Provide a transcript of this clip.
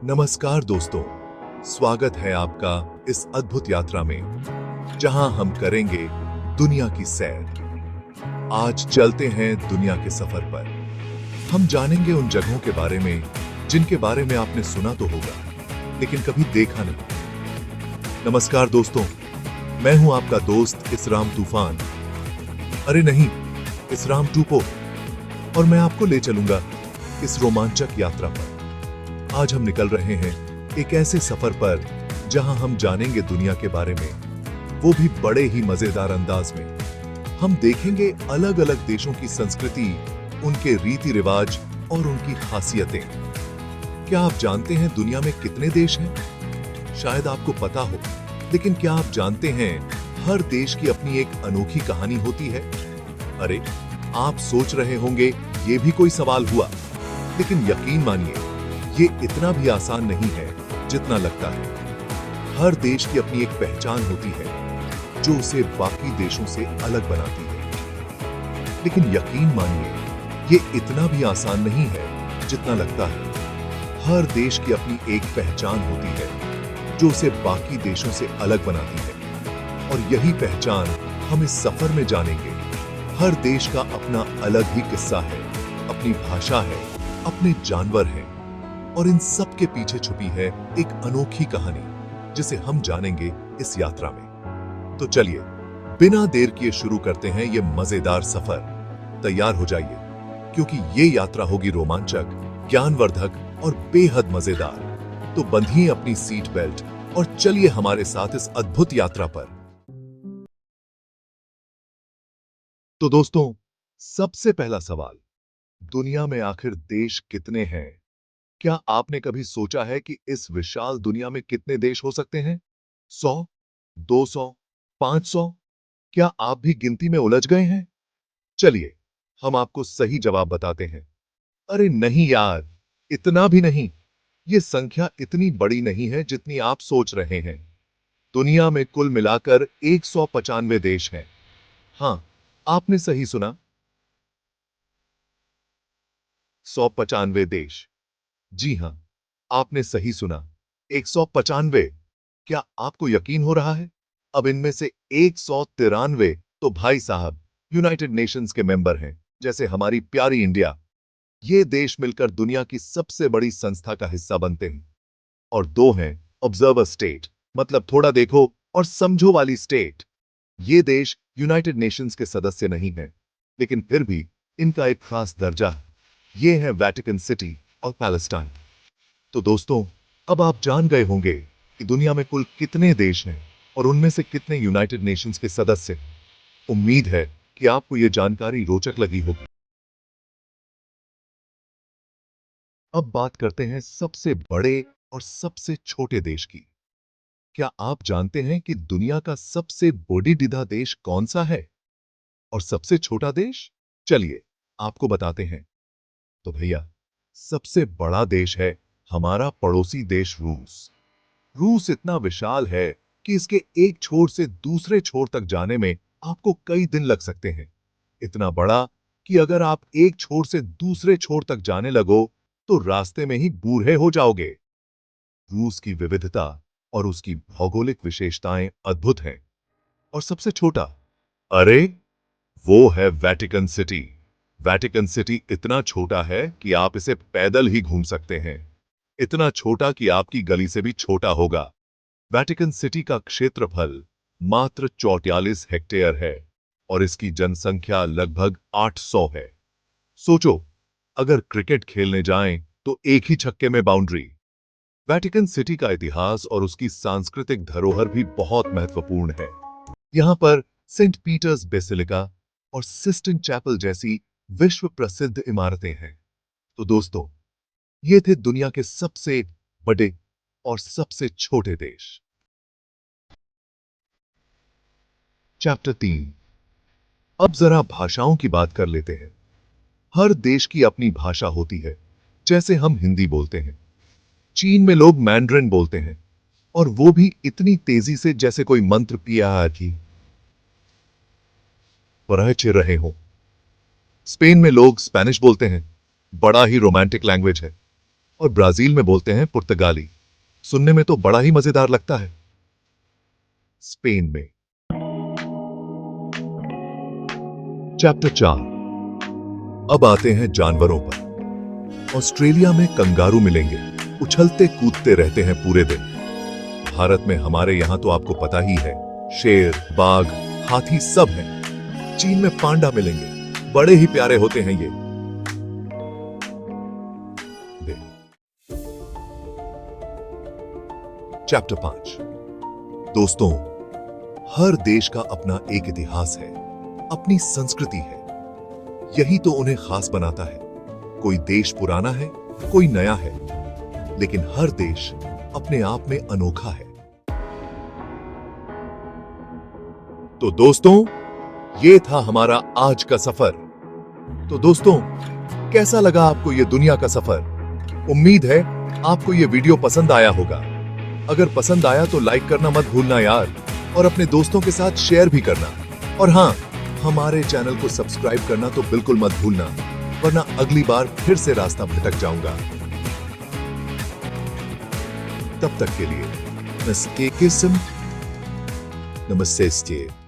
नमस्कार दोस्तों, स्वागत है आपका इस अद्भुत यात्रा में जहां हम करेंगे दुनिया की सैर। आज चलते हैं दुनिया के सफर पर। हम जानेंगे उन जगहों के बारे में जिनके बारे में आपने सुना तो होगा लेकिन कभी देखा नहीं। नमस्कार दोस्तों, मैं हूं आपका दोस्त इसराम तूफान। अरे नहीं, इसराम टूपो। और मैं आपको ले चलूंगा इस रोमांचक यात्रा पर। आज हम निकल रहे हैं एक ऐसे सफर पर जहां हम जानेंगे दुनिया के बारे में, वो भी बड़े ही मजेदार अंदाज में। हम देखेंगे अलग अलग देशों की संस्कृति, उनके रीति रिवाज और उनकी खासियतें। क्या आप जानते हैं दुनिया में कितने देश हैं? शायद आपको पता हो, लेकिन क्या आप जानते हैं हर देश की अपनी एक अनोखी कहानी होती है? अरे, आप सोच रहे होंगे ये भी कोई सवाल हुआ, लेकिन यकीन मानिए ये इतना भी आसान नहीं है जितना लगता है। हर देश की अपनी एक पहचान होती है जो उसे बाकी देशों से अलग बनाती है। लेकिन यकीन मानिए ये इतना भी आसान नहीं है जितना लगता है। हर देश की अपनी एक पहचान होती है जो उसे बाकी देशों से अलग बनाती है, और यही पहचान हम इस सफर में जानेंगे। हर देश का अपना अलग ही किस्सा है, अपनी भाषा है, अपने जानवर हैं, और इन सब के पीछे छुपी है एक अनोखी कहानी जिसे हम जानेंगे इस यात्रा में। तो चलिए बिना देर किए शुरू करते हैं ये मजेदार सफर। तैयार हो जाइए, क्योंकि ये यात्रा होगी रोमांचक, ज्ञानवर्धक और बेहद मजेदार। तो बंधिए अपनी सीट बेल्ट और चलिए हमारे साथ इस अद्भुत यात्रा पर। तो दोस्तों, सबसे पहला सवाल, दुनिया में आखिर देश कितने हैं? क्या आपने कभी सोचा है कि इस विशाल दुनिया में कितने देश हो सकते हैं? 100, 200, 500? क्या आप भी गिनती में उलझ गए हैं? चलिए हम आपको सही जवाब बताते हैं। अरे नहीं यार, इतना भी नहीं। ये संख्या इतनी बड़ी नहीं है जितनी आप सोच रहे हैं। दुनिया में कुल मिलाकर 195 देश हैं। हाँ, आपने सही सुना, 195 देश। जी हां, आपने सही सुना, 195। क्या आपको यकीन हो रहा है? अब इनमें से 193 तो भाई साहब यूनाइटेड नेशंस के मेंबर हैं, जैसे हमारी प्यारी इंडिया। ये देश मिलकर दुनिया की सबसे बड़ी संस्था का हिस्सा बनते हैं। और दो हैं ऑब्जर्वर स्टेट, मतलब थोड़ा देखो और समझो वाली स्टेट। ये देश यूनाइटेड नेशंस के सदस्य नहीं हैं, लेकिन फिर भी इनका एक खास दर्जा है। ये है वेटिकन सिटी और पैलेस्टाइन। तो दोस्तों, अब आप जान गए होंगे कि दुनिया में कुल कितने देश हैं और उनमें से कितने यूनाइटेड नेशंस के सदस्य हैं। उम्मीद है कि आपको यह जानकारी रोचक लगी होगी। अब बात करते हैं सबसे बड़े और सबसे छोटे देश की। क्या आप जानते हैं कि दुनिया का सबसे बॉडीडिधा देश कौन सा है? और सबसे छोटा देश? चलिए आपको बताते हैं। तो भैया, सबसे बड़ा देश है हमारा पड़ोसी देश रूस। रूस इतना विशाल है कि इसके एक छोर से दूसरे छोर तक जाने में आपको कई दिन लग सकते हैं। इतना बड़ा कि अगर आप एक छोर से दूसरे छोर तक जाने लगो तो रास्ते में ही बूढ़े हो जाओगे। रूस की विविधता और उसकी भौगोलिक विशेषताएं अद्भुत हैं। और सबसे छोटा, अरे वो है वेटिकन सिटी। वेटिकन सिटी इतना छोटा है कि आप इसे पैदल ही घूम सकते हैं। इतना छोटा कि आपकी गली से भी छोटा होगा। वेटिकन सिटी का क्षेत्रफल मात्र 44 हेक्टेयर है और इसकी जनसंख्या लगभग 800 है। सोचो, अगर क्रिकेट खेलने जाएं तो एक ही छक्के में बाउंड्री। वेटिकन सिटी का इतिहास और उसकी सांस्कृतिक धरोहर भी बहुत महत्वपूर्ण है। यहाँ पर सेंट पीटर्स बेसिलिका और सिस्टिन चैपल जैसी विश्व प्रसिद्ध इमारतें हैं। तो दोस्तों, ये थे दुनिया के सबसे बड़े और सबसे छोटे देश। चैप्टर 3। अब जरा भाषाओं की बात कर लेते हैं। हर देश की अपनी भाषा होती है, जैसे हम हिंदी बोलते हैं। चीन में लोग मैंड्रिन बोलते हैं, और वो भी इतनी तेजी से जैसे कोई मंत्र पिया की पढ़ रहे हो। स्पेन में लोग स्पेनिश बोलते हैं, बड़ा ही रोमांटिक लैंग्वेज है। और ब्राजील में बोलते हैं पुर्तगाली। सुनने में तो बड़ा ही मजेदार लगता है। स्पेन में चैप्टर 4। अब आते हैं जानवरों पर। ऑस्ट्रेलिया में कंगारू मिलेंगे, उछलते कूदते रहते हैं पूरे दिन। भारत में हमारे यहां तो आपको पता ही है, शेर, बाघ, हाथी सब हैं। चीन में पांडा मिलेंगे, बड़े ही प्यारे होते हैं ये। चैप्टर 5। दोस्तों, हर देश का अपना एक इतिहास है, अपनी संस्कृति है। यही तो उन्हें खास बनाता है। कोई देश पुराना है, कोई नया है, लेकिन हर देश अपने आप में अनोखा है। तो दोस्तों, ये था हमारा आज का सफर। तो दोस्तों, कैसा लगा आपको ये दुनिया का सफर? उम्मीद है आपको ये वीडियो पसंद आया होगा। अगर पसंद आया तो लाइक करना मत भूलना यार, और अपने दोस्तों के साथ शेयर भी करना। और हाँ, हमारे चैनल को सब्सक्राइब करना तो बिल्कुल मत भूलना, वरना अगली बार फिर से रास्ता भटक जाऊंगा। तब तक के लिए नमस्ते।